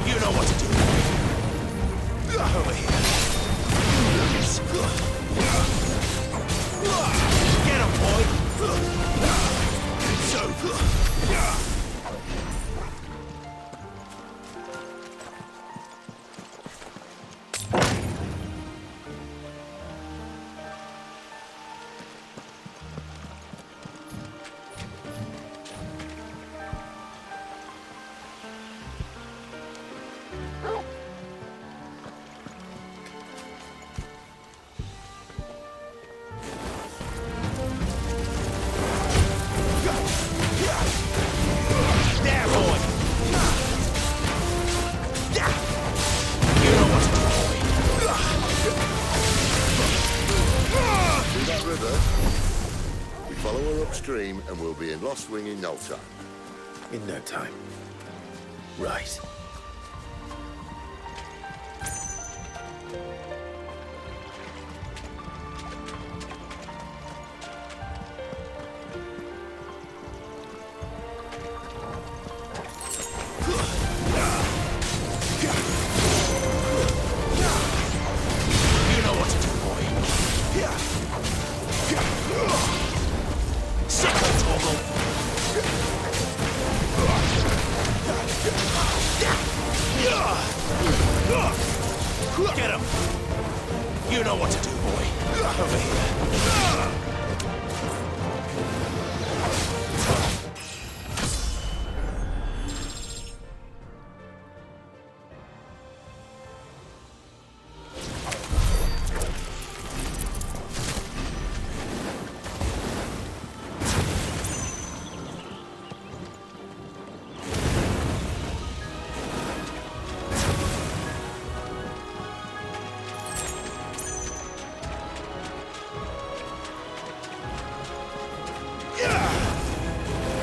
You know what to do. Over here. Yes. Get him, boy. It's over. Upstream and we'll be in Lost Wing in no time. In no time. Right. You know what to do, boy. Get him! You know what to do, boy. Over here.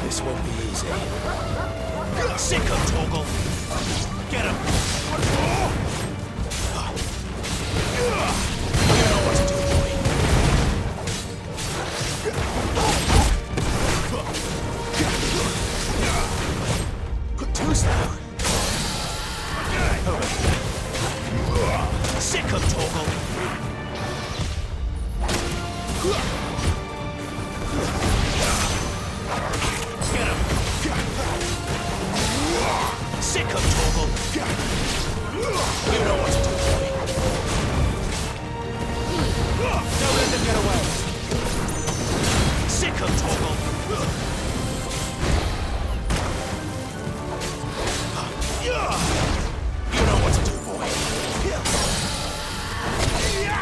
This won't be easy. Sick of Toggle. Get him. You know what to do, boy. Too slow. Over here. Sick of Toggle. Sick of Toggle. You know what to do, boy. Don't let them get away. Sick of Toggle. You know what to do, boy. Get him. Get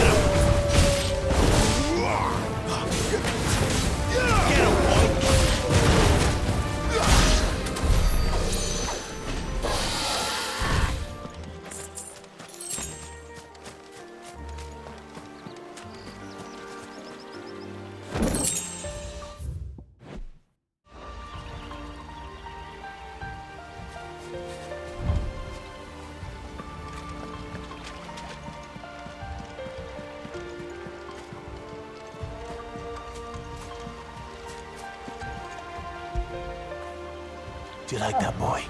him, boy. Do you like that, boy?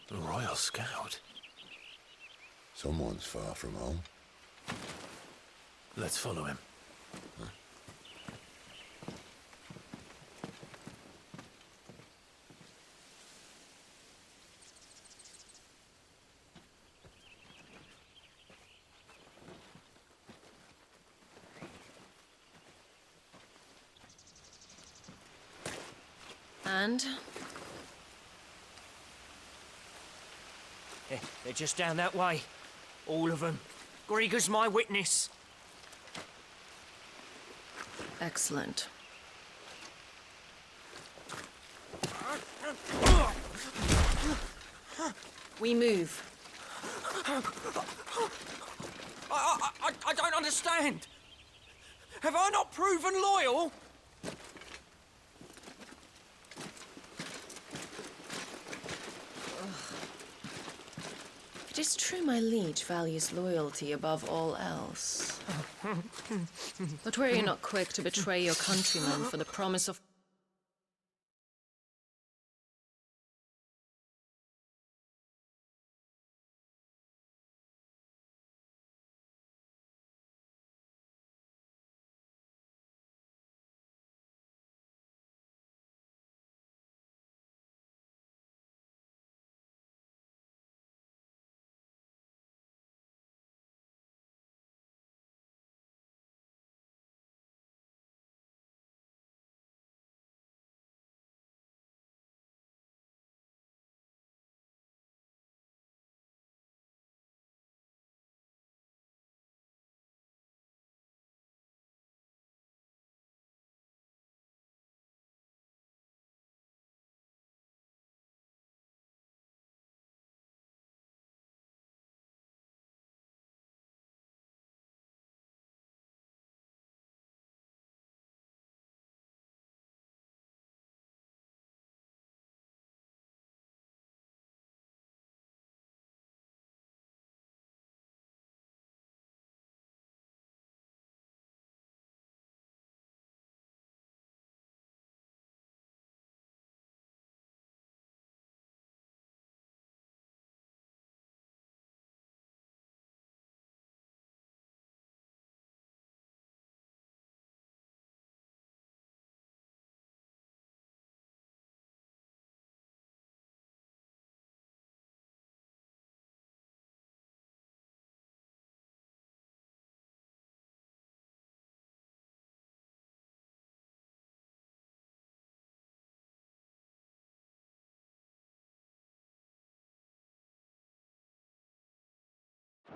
The Royal Scout. Someone's far from home. Let's follow him. And? They're just down that way. All of them. Grieger's my witness. Excellent. We move. I don't understand. Have I not proven loyal? It is true my liege values loyalty above all else. But were you not quick to betray your countrymen for the promise of...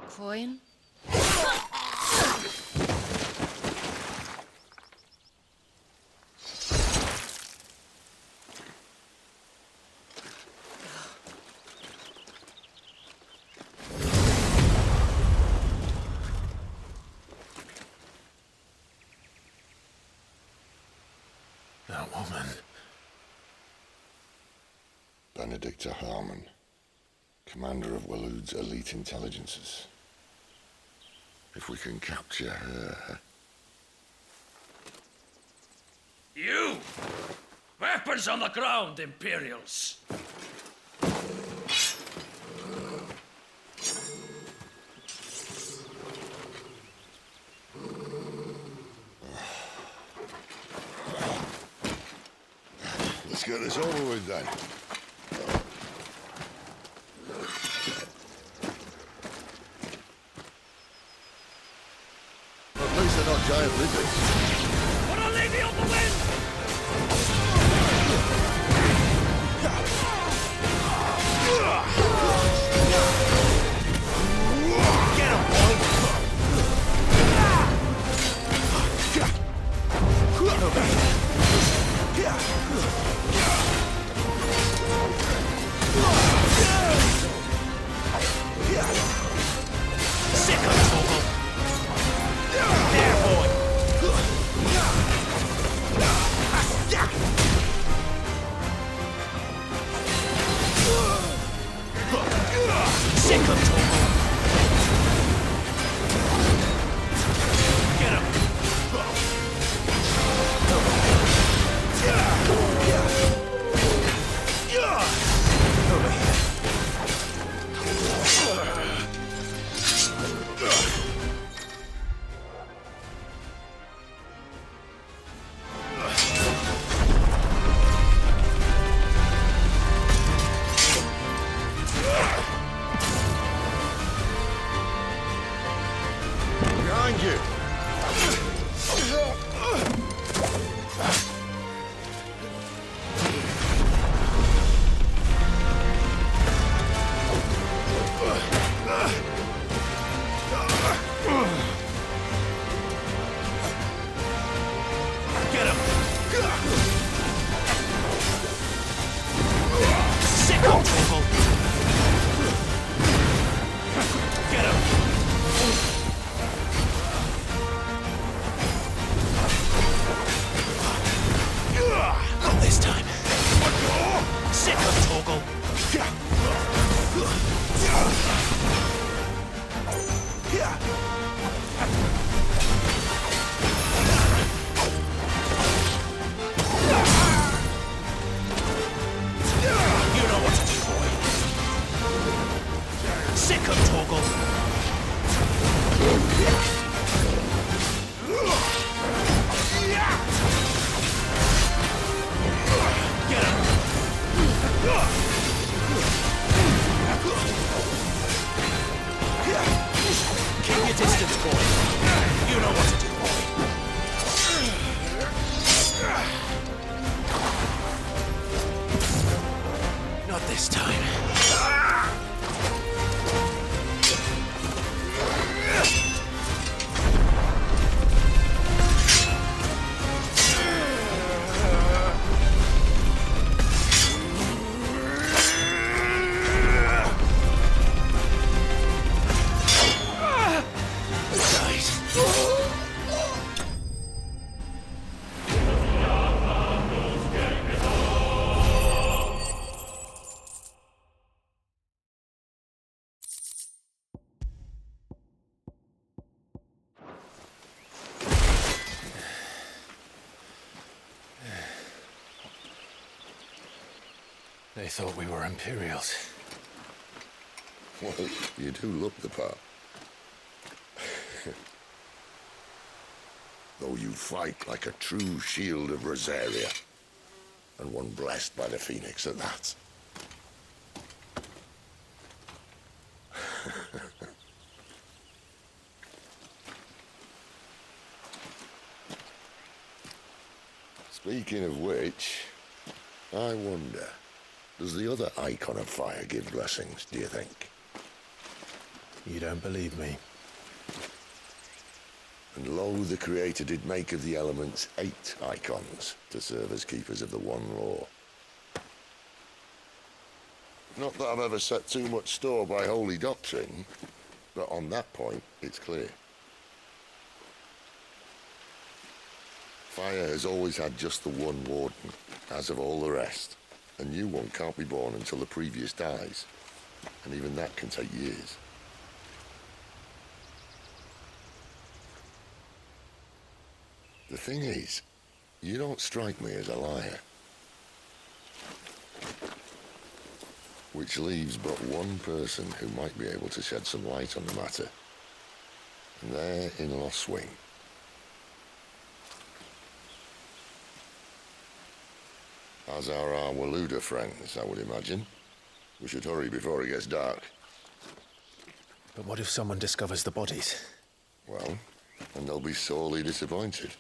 Coin? That woman. Benedicta Harmon, commander of Walood's elite intelligences. If we can capture her... You! Weapons on the ground, Imperials! Let's get this over with then. At least they're not giant lizards. Put a lady on the wind! Get him, boy! Sick of trouble! There, boy! Sick of trouble! Get him! Over here. this time. They thought we were Imperials. Well, you do look the part. Though you fight like a true shield of Rosaria. And one blessed by the Phoenix at that. Speaking of which, I wonder, does the other icon of fire give blessings, do you think? You don't believe me? And lo, the Creator did make of the elements 8 icons to serve as keepers of the one law. Not that I've ever set too much store by holy doctrine, but on that point, it's clear. Fire has always had just the one warden, as of all the rest. A new one can't be born until the previous dies, and even that can take years. The thing is, you don't strike me as a liar. Which leaves but one person who might be able to shed some light on the matter. And they're in Lost Swing. As are our Waluda friends, I would imagine. We should hurry before it gets dark. But what if someone discovers the bodies? Well, and they'll be sorely disappointed.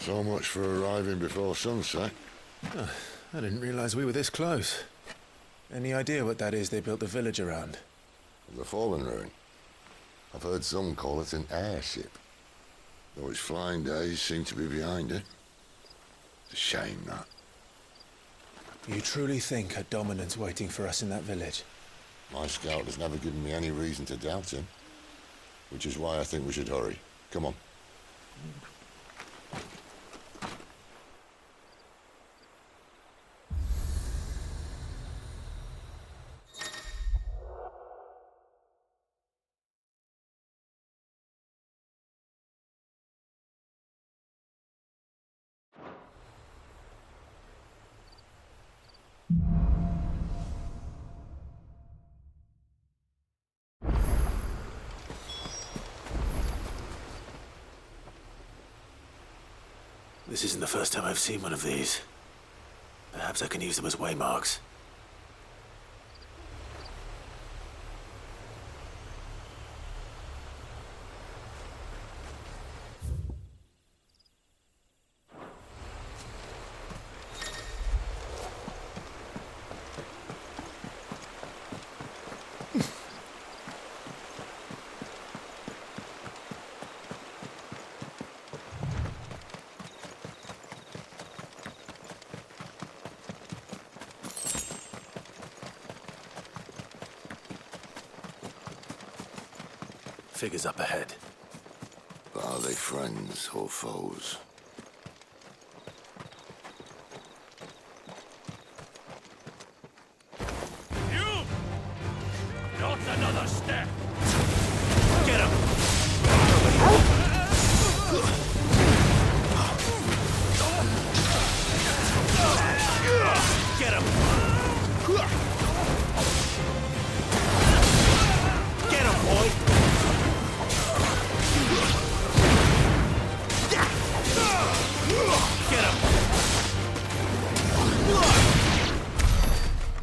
So much for arriving before sunset. I didn't realize we were this close. Any idea what that is they built the village around? The Fallen Ruin. I've heard some call it an airship. Though its flying days seem to be behind it. It's a shame, that. You truly think a dominant's waiting for us in that village? My scout has never given me any reason to doubt him. Which is why I think we should hurry. Come on. This isn't the first time I've seen one of these. Perhaps I can use them as waymarks. Figures up ahead. But are they friends or foes? You! Not another step! Get him! Get him! Get him, boy! Get him!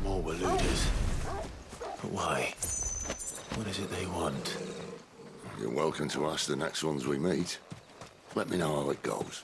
More Waluders. But why? What is it they want? You're welcome to ask the next ones we meet. Let me know how it goes.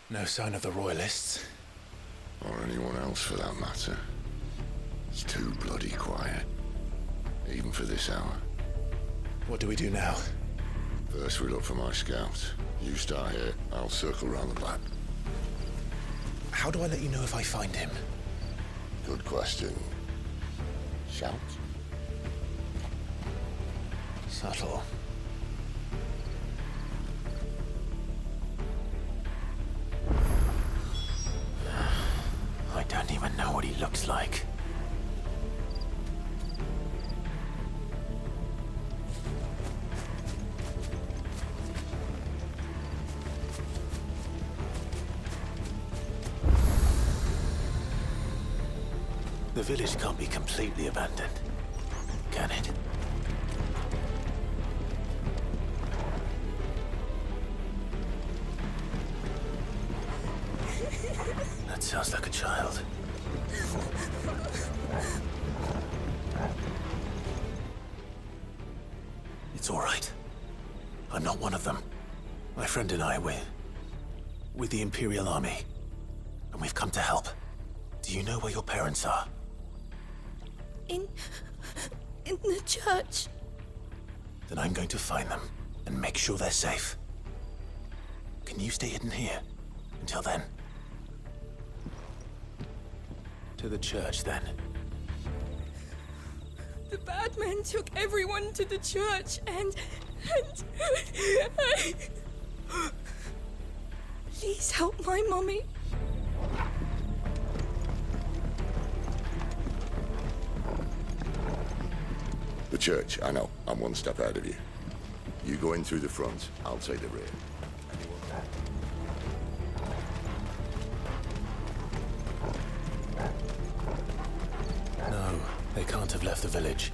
No sign of the Royalists. Or anyone else for that matter. It's too bloody quiet. Even for this hour. What do we do now? First we look for my scouts. You start here, I'll circle round the back. How do I let you know if I find him? Good question. Shout? Subtle. I don't even know what he looks like. The village can't be completely abandoned, can it? That sounds like a child. It's all right. I'm not one of them. My friend and I, we're with the Imperial Army. And we've come to help. Do you know where your parents are? In the church. Then I'm going to find them and make sure they're safe. Can you stay hidden here until then? To the church, then. The bad men took everyone to the church and please help my mommy. The church, I know. I'm one step ahead of you. You go in through the front, I'll take the rear. No, they can't have left the village.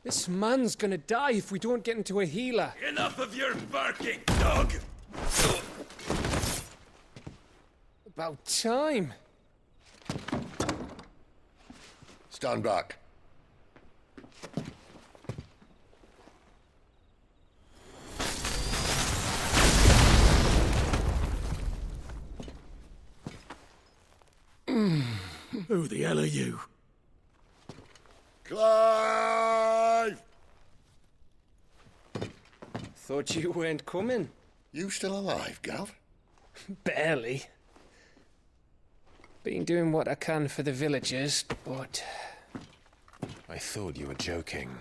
This man's gonna die if we don't get into a healer. Enough of your barking, dog! About time. Stand back. Who the hell are you? Clive! Thought you weren't coming. You still alive, Gav? Barely. Been doing what I can for the villagers, but... I thought you were joking.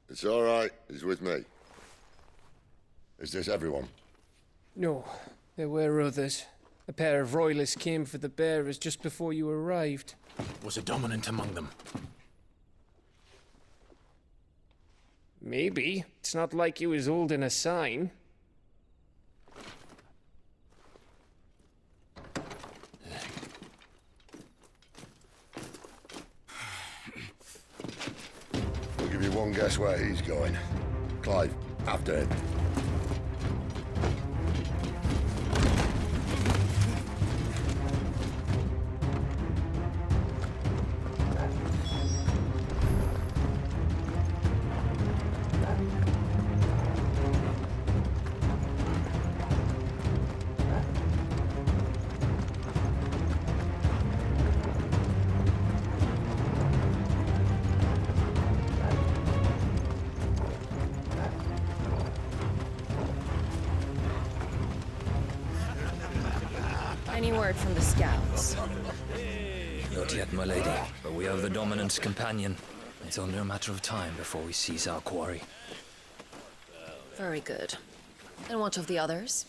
It's all right. He's with me. Is this everyone? No, there were others. A pair of royalists came for the bearers just before you arrived. Was a dominant among them? Maybe. It's not like he was holding a sign. We'll give you one guess where he's going. Clive, after him. Any word from the scouts? Not yet, my lady, but we have the Dominant's companion. It's only a matter of time before we seize our quarry. Very good. And what of the others?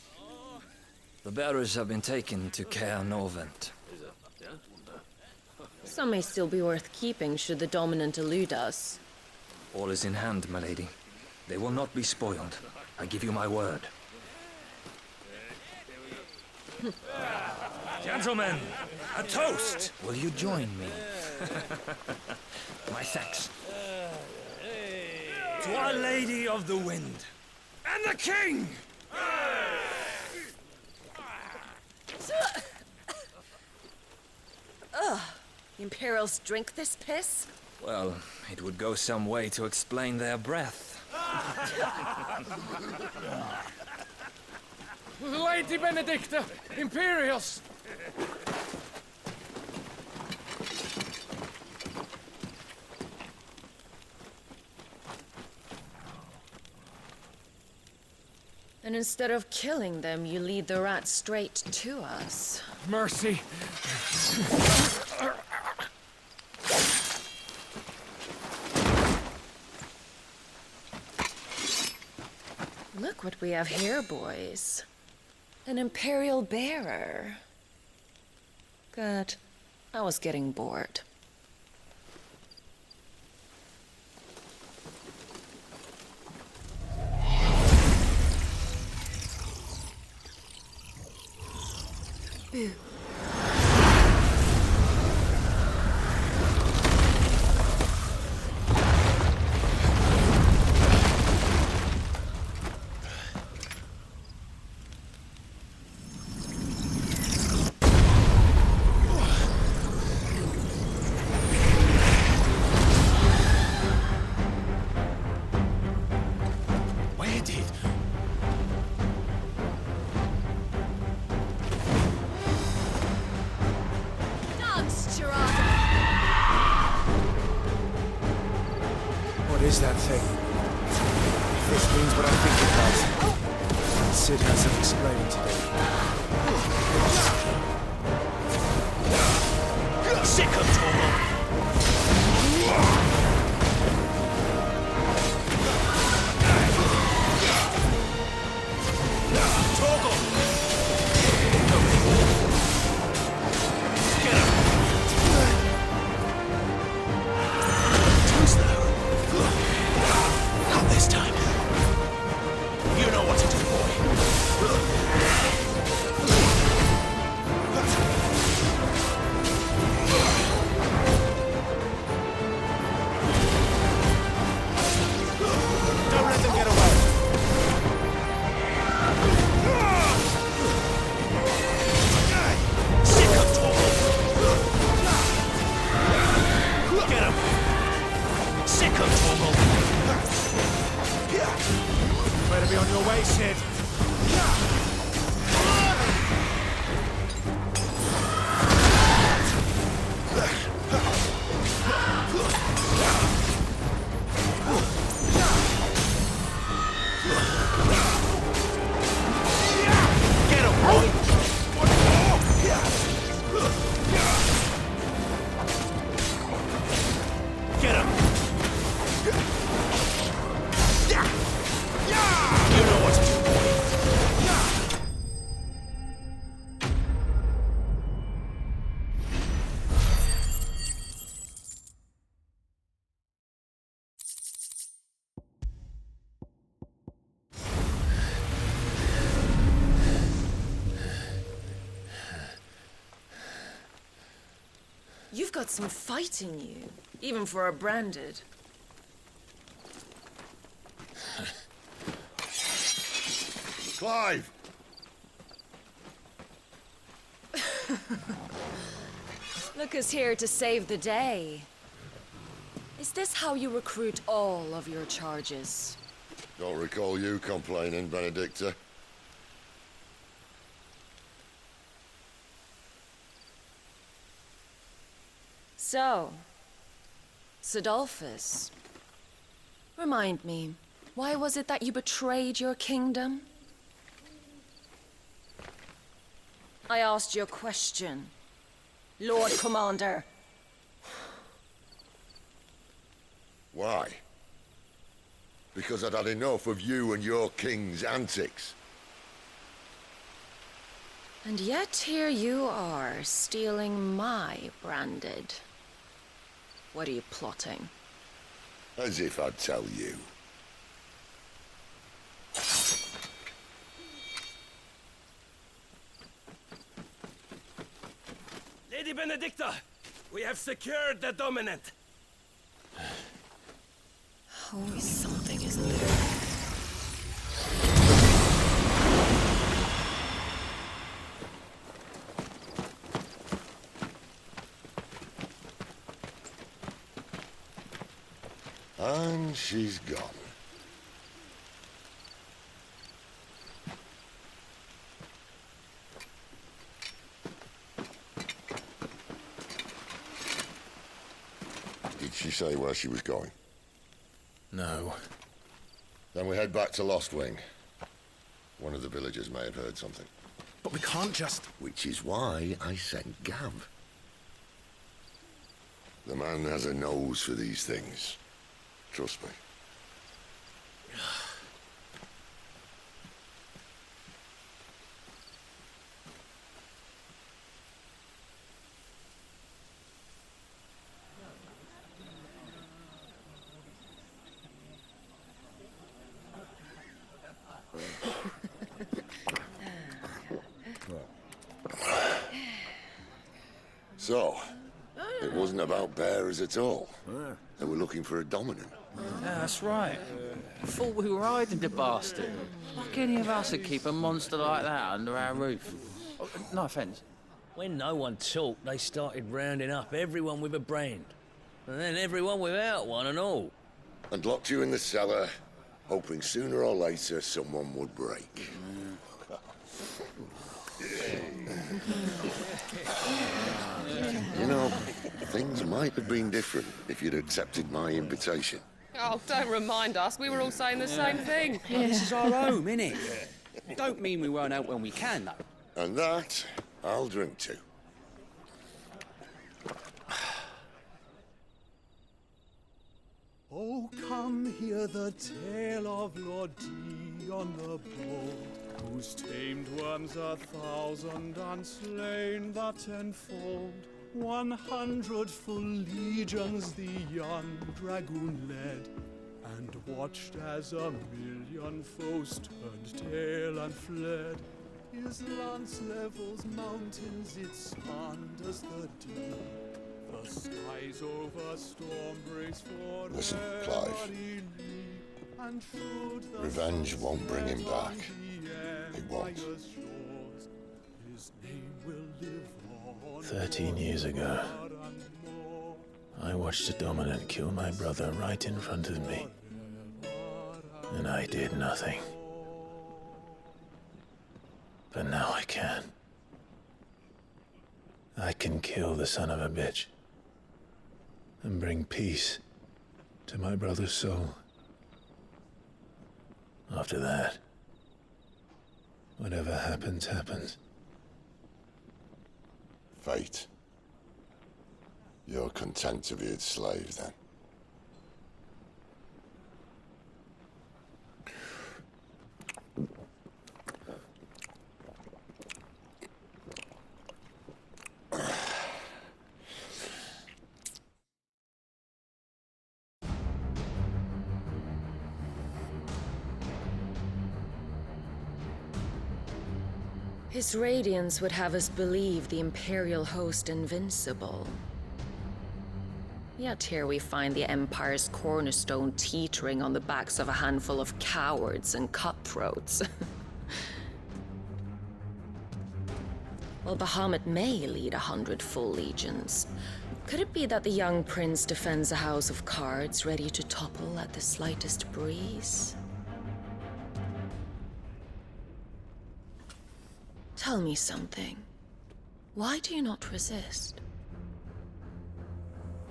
The bearers have been taken to Caer Novent. Some may still be worth keeping should the dominant elude us. All is in hand, my lady. They will not be spoiled. I give you my word. Gentlemen, a toast! Will you join me? My thanks. To Our Lady of the Wind. And the King! The Imperials drink this piss? Well, it would go some way to explain their breath. Lady Benedicta! Imperials! And instead of killing them, you lead the rats straight to us. Mercy! Look what we have here, boys. An Imperial bearer. Good. I was getting bored. Boo. Where did? What is that thing? If this means what I think it does, Sid has some explaining to do. Sick of Tormund! Not this time. You know what to your way, Sid. You've got some fight in you, even for a branded. Clive! Lucas here to save the day. Is this how you recruit all of your charges? Don't recall you complaining, Benedicta. So, Sidolphus, remind me, why was it that you betrayed your kingdom? I asked you a question, Lord Commander. Why? Because I'd had enough of you and your king's antics. And yet here you are, stealing my branded. What are you plotting? As if I'd tell you. Lady Benedicta, we have secured the dominant. Always something, isn't there? And she's gone. Did she say where she was going? No. Then we head back to Lost Wing. One of the villagers may have heard something. But we can't just... Which is why I sent Gav. The man has a nose for these things. Trust me. So, it wasn't about bearers at all. They were looking for a dominant. Yeah, that's right. Thought we were hiding the bastard. Like any of us would keep a monster like that under our roof. Oh, no offence. When no one talked, they started rounding up everyone with a brand. And then everyone without one and all. And locked you in the cellar, hoping sooner or later someone would break. You know, things might have been different if you'd accepted my invitation. Oh, don't remind us. We were all saying the same thing. Well, this is our home, innit? Don't mean we won't out when we can, though. And that, I'll drink to. Oh, come hear the tale of Lord D on the bold, whose tamed worms 1,000 and slain the tenfold. 100 full legions the young dragoon led, and watched as 1,000,000 foes turned tail and fled. His lance levels mountains, it spanders the deep. The skies over storm breaks for Listen, Clive. Revenge won't bring him back. It won't. 13 years ago, I watched a dominant kill my brother right in front of me. And I did nothing. But now I can. I can kill the son of a bitch and bring peace to my brother's soul. After that, whatever happens, happens. Fate. You're content to be its slave, then? His radiance would have us believe the Imperial host invincible. Yet here we find the Empire's cornerstone teetering on the backs of a handful of cowards and cutthroats. While Bahamut may lead 100 full legions, could it be that the young prince defends a house of cards ready to topple at the slightest breeze? Tell me something. Why do you not resist?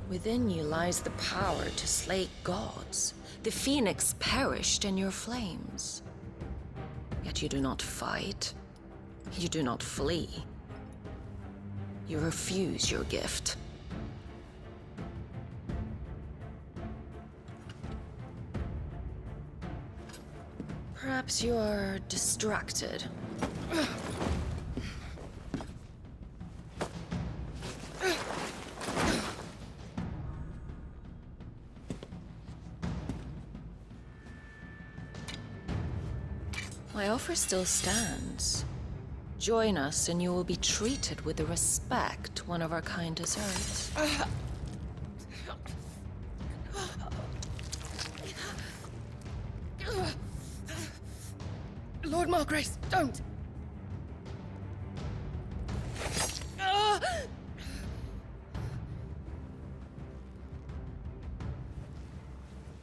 Within you lies the power to slay gods. The phoenix perished in your flames. Yet you do not fight. You do not flee. You refuse your gift. Perhaps you are distracted. My offer still stands. Join us and you will be treated with the respect one of our kind deserves. Lord Margrace, don't!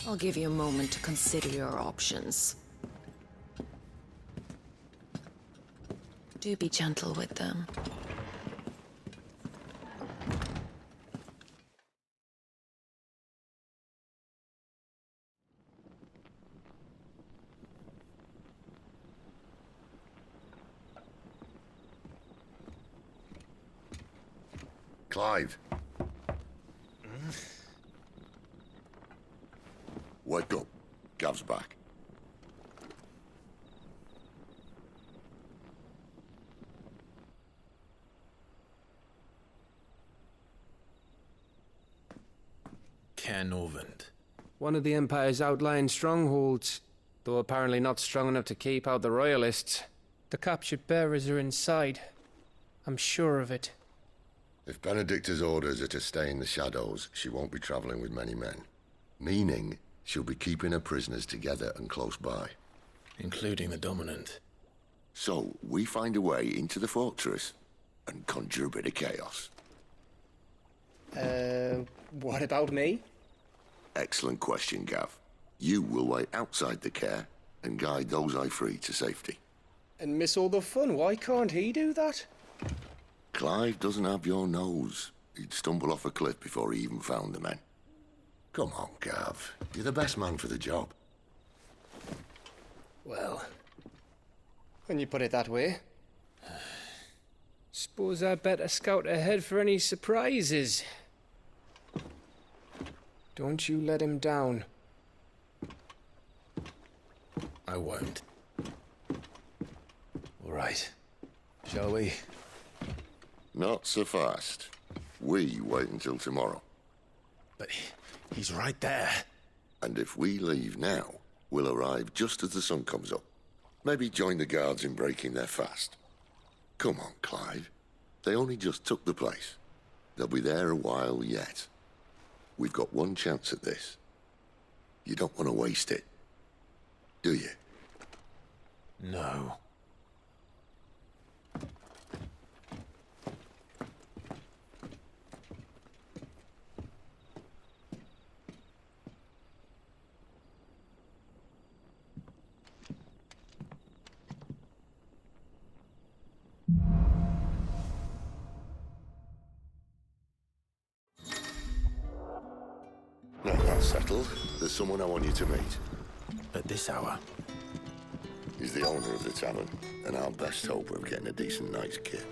I'll give you a moment to consider your options. Do be gentle with them. Clive. Wake up. Gav's back. Canovant. One of the Empire's outlying strongholds, though apparently not strong enough to keep out the Royalists. The captured bearers are inside. I'm sure of it. If Benedicta's orders are to stay in the shadows, she won't be traveling with many men. Meaning, she'll be keeping her prisoners together and close by. Including the Dominant. So, we find a way into the fortress and conjure a bit of chaos. What about me? Excellent question, Gav. You will wait outside the care and guide those I free to safety. And miss all the fun. Why can't he do that? Clive doesn't have your nose. He'd stumble off a cliff before he even found the men. Come on, Gav. You're the best man for the job. Well, when you put it that way. Suppose I better scout ahead for any surprises. Don't you let him down. I won't. All right. Shall we? Not so fast. We wait until tomorrow. But he's right there. And if we leave now, we'll arrive just as the sun comes up. Maybe join the guards in breaking their fast. Come on, Clive. They only just took the place. They'll be there a while yet. We've got one chance at this. You don't want to waste it, do you? No. settled, there's someone I want you to meet. At this hour? He's the owner of the tavern, and our best hope of getting a decent night's kit.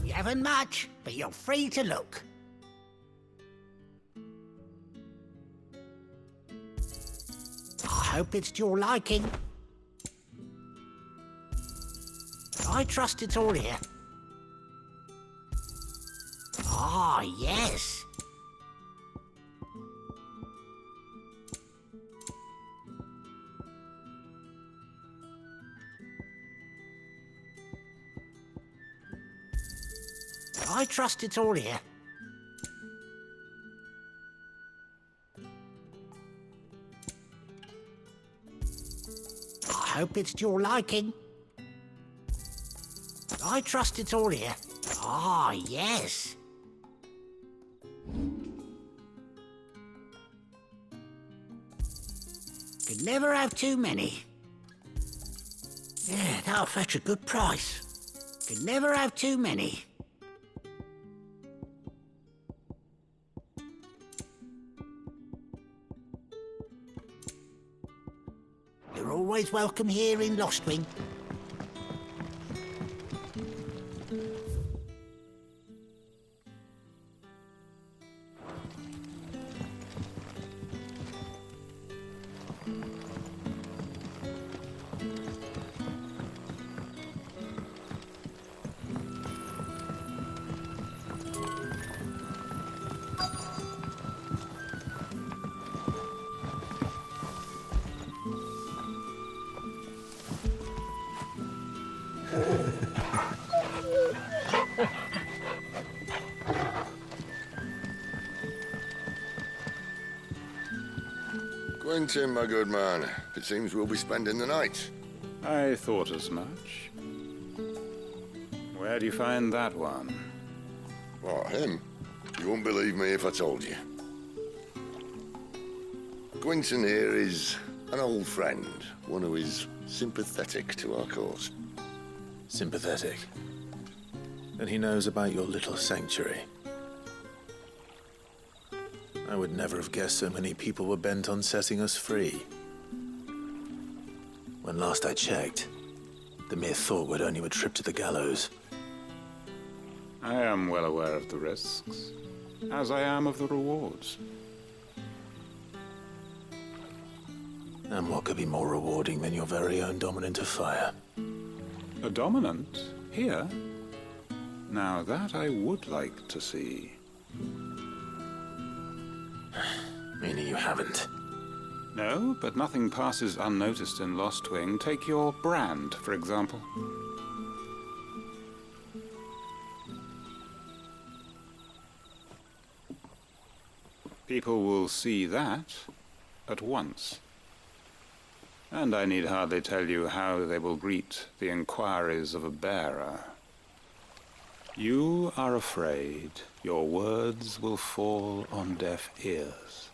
We haven't much, but you're free to look. I hope it's to your liking. I trust it's all here. Ah, yes. I trust it's all here. I hope it's to your liking. I trust it's all here. Ah, yes. Could never have too many. Yeah, that'll fetch a good price. Could never have too many. You're always welcome here in Lostwing. Quentin, my good man, it seems we'll be spending the night. I thought as much. Where do you find that one? What, him? You wouldn't believe me if I told you. Quentin here is an old friend, one who is sympathetic to our cause. Sympathetic? And he knows about your little sanctuary. I would never have guessed so many people were bent on setting us free. When last I checked, the mere thought would earn you a trip to the gallows. I am well aware of the risks, as I am of the rewards. And what could be more rewarding than your very own dominant of fire? A dominant? Here? Now that I would like to see. Meaning you haven't? No, but nothing passes unnoticed in Lostwing. Take your brand, for example. People will see that at once. And I need hardly tell you how they will greet the inquiries of a bearer. You are afraid your words will fall on deaf ears,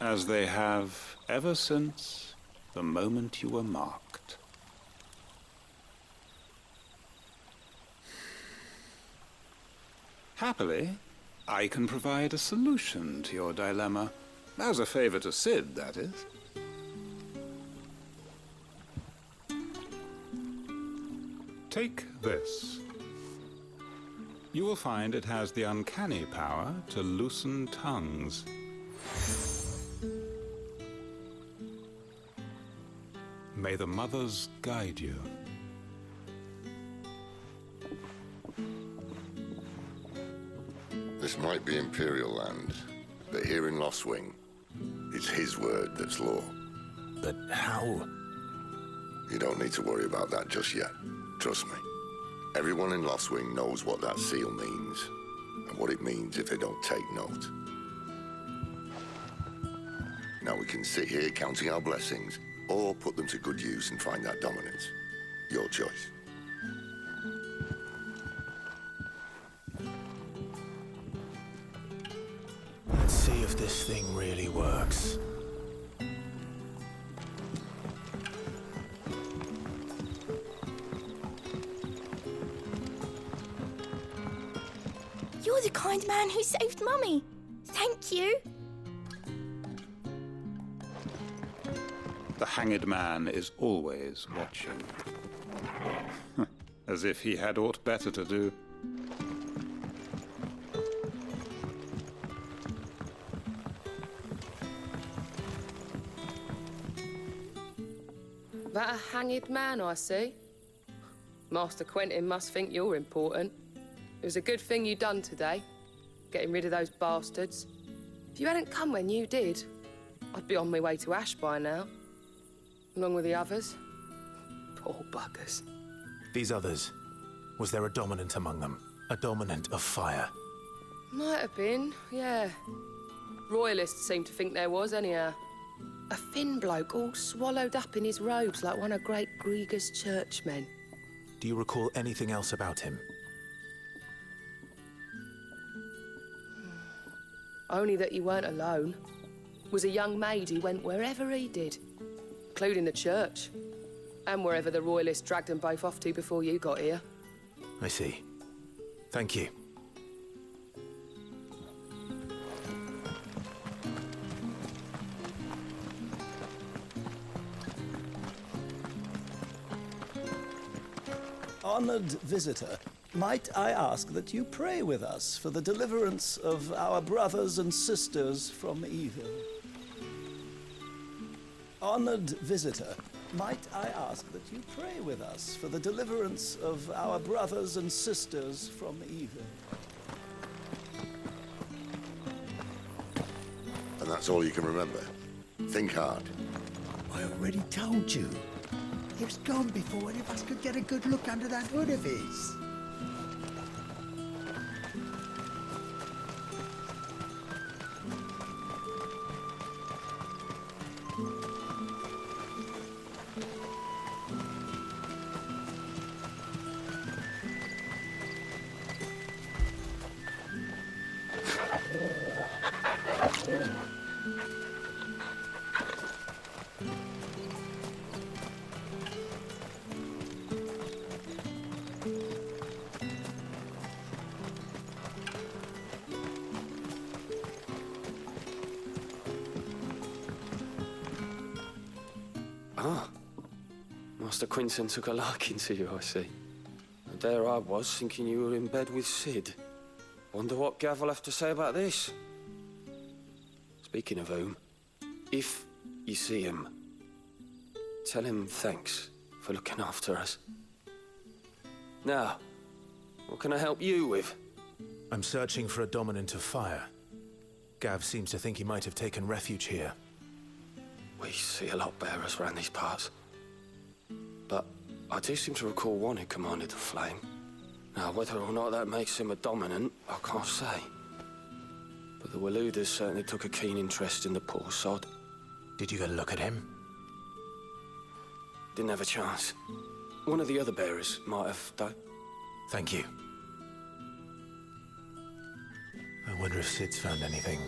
as they have ever since the moment you were marked. Happily, I can provide a solution to your dilemma, as a favor to Sid, that is. Take this. You will find it has the uncanny power to loosen tongues. May the mothers guide you. This might be Imperial land, but here in Lostwing, it's his word that's law. But how? You don't need to worry about that just yet. Trust me. Everyone in Lostwing knows what that seal means, and what it means if they don't take note. Now we can sit here counting our blessings, or put them to good use and find that dominance. Your choice. Let's see if this thing really works. You're the kind man who saved Mummy. Thank you. The hanged man is always watching. As if he had aught better to do. That a hanged man, I see. Master Quentin must think you're important. It was a good thing you done today, getting rid of those bastards. If you hadn't come when you did, I'd be on my way to Ash by now, along with the others. Poor buggers. These others, was there a dominant among them? A dominant of fire? Might have been, yeah. Royalists seem to think there was, anyhow. A thin bloke all swallowed up in his robes like one of great Grieger's churchmen. Do you recall anything else about him? Only that he weren't alone. Was a young maid who went wherever he did, including the church, and wherever the Royalists dragged them both off to before you got here. I see. Thank you. Honored visitor, might I ask that you pray with us for the deliverance of our brothers and sisters from evil? Honored visitor, might I ask that you pray with us for the deliverance of our brothers and sisters from evil? And that's all you can remember. Think hard. I already told you. He was gone before any of us could get a good look under that hood of his. Ah. Master Quinton took a liking to you, I see. And there I was, thinking you were in bed with Sid. Wonder what Gav will have to say about this. Speaking of whom, if you see him, tell him thanks for looking after us. Now, what can I help you with? I'm searching for a dominant of fire. Gav seems to think he might have taken refuge here. We see a lot bearers around these parts. But I do seem to recall one who commanded the flame. Now, whether or not that makes him a dominant, I can't say. But the Waluders certainly took a keen interest in the poor sod. Did you get a look at him? Didn't have a chance. One of the other bearers might have, though. Thank you. I wonder if Sid's found anything.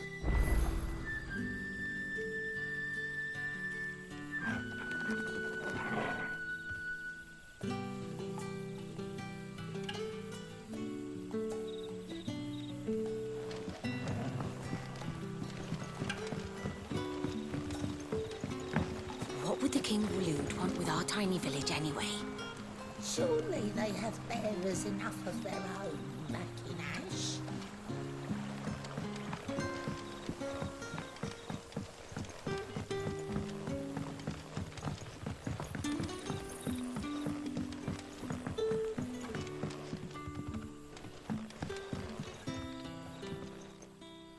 What would the King of Walud want with our tiny village anyway? Surely they have bearers enough of their own back in Ash.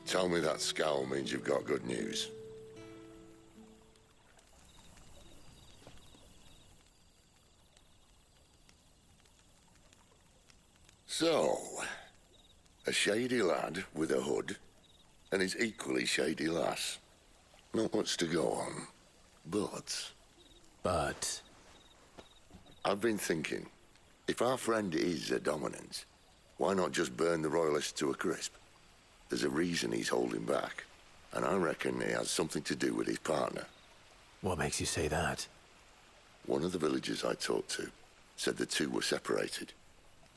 Tell me that scowl means you've got good news. So, a shady lad with a hood, and his equally shady lass. Not much to go on, but... I've been thinking, if our friend is a dominant, why not just burn the Royalists to a crisp? There's a reason he's holding back, and I reckon it has something to do with his partner. What makes you say that? One of the villagers I talked to said the two were separated.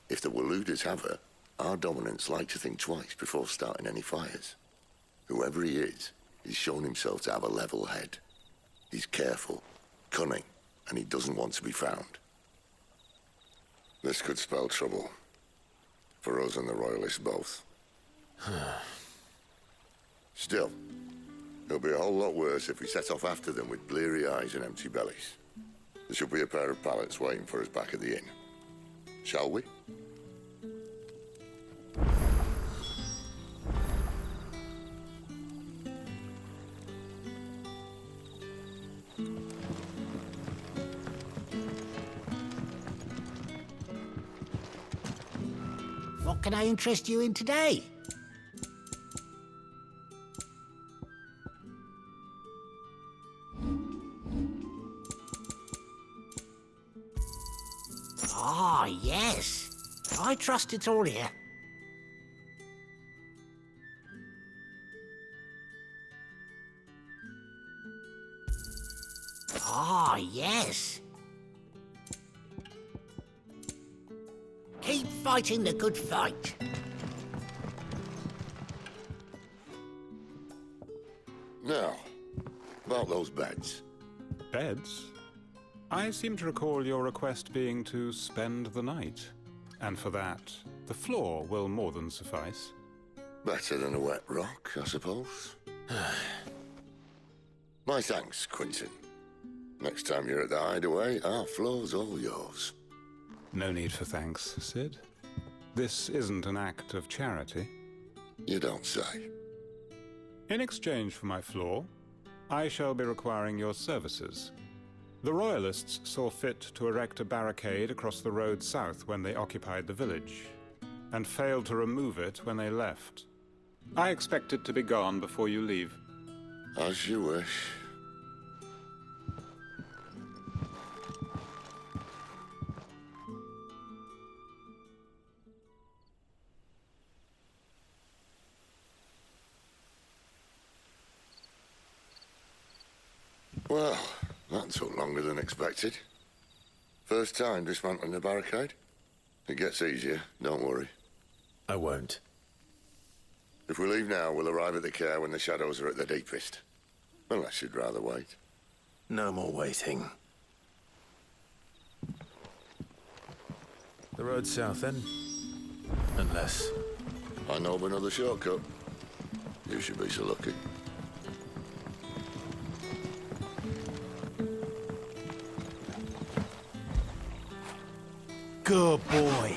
If the Waluders have her, our dominants like to think twice before starting any fires. Whoever he is, he's shown himself to have a level head. He's careful, cunning, and he doesn't want to be found. This could spell trouble. For us and the Royalists both. Still, it'll be a whole lot worse if we set off after them with bleary eyes and empty bellies. There should be a pair of pallets waiting for us back at the inn. Shall we? What can I interest you in today? Ah, yes. I trust it's all here. Ah, yes. Keep fighting the good fight. Now, about those beds. Beds? I seem to recall your request being to spend the night. And for that, the floor will more than suffice. Better than a wet rock, I suppose. My thanks, Quentin. Next time you're at the hideaway, our floor's all yours. No need for thanks, Sid. This isn't an act of charity. You don't say. In exchange for my floor, I shall be requiring your services. The Royalists saw fit to erect a barricade across the road south when they occupied the village, and failed to remove it when they left. I expect it to be gone before you leave. As you wish. Well, that took longer than expected. First time dismantling the barricade? It gets easier, don't worry. I won't. If we leave now, we'll arrive at the care when the shadows are at their deepest. Unless you'd rather wait. No more waiting. The road south, then? Unless... I know of another shortcut. You should be so lucky. Good boy.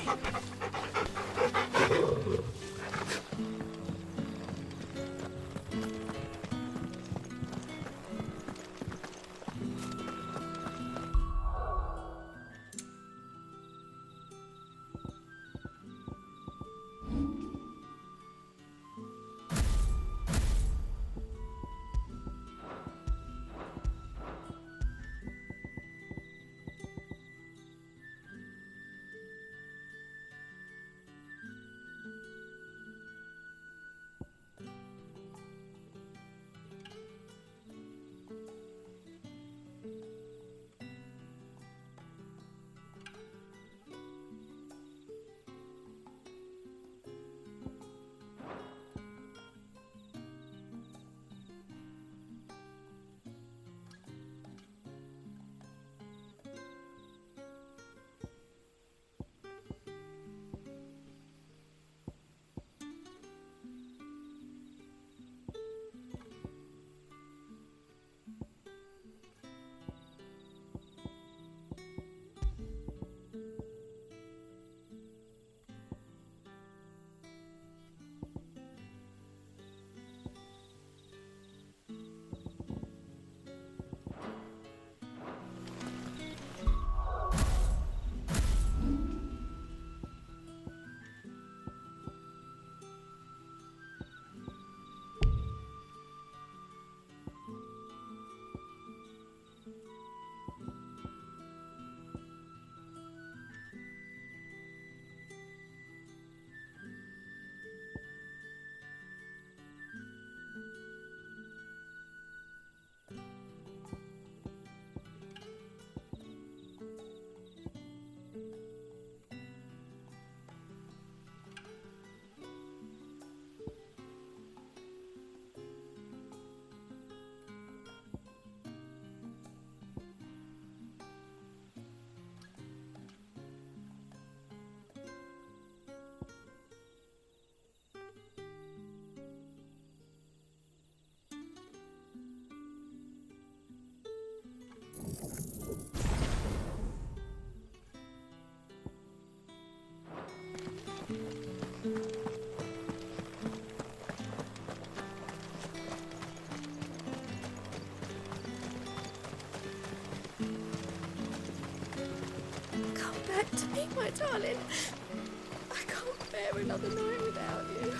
back to me, my darling. I can't bear another night without you.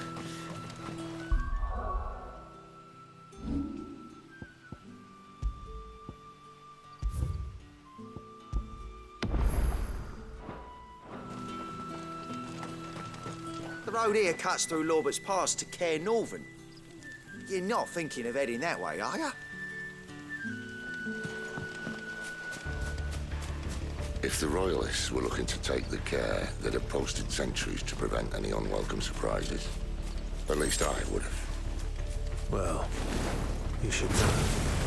The road here cuts through Lorbert's Pass to Care Northern. You're not thinking of heading that way, are you? If the Royalists were looking to take the care, they'd have posted sentries to prevent any unwelcome surprises. At least I would have. Well, you should know.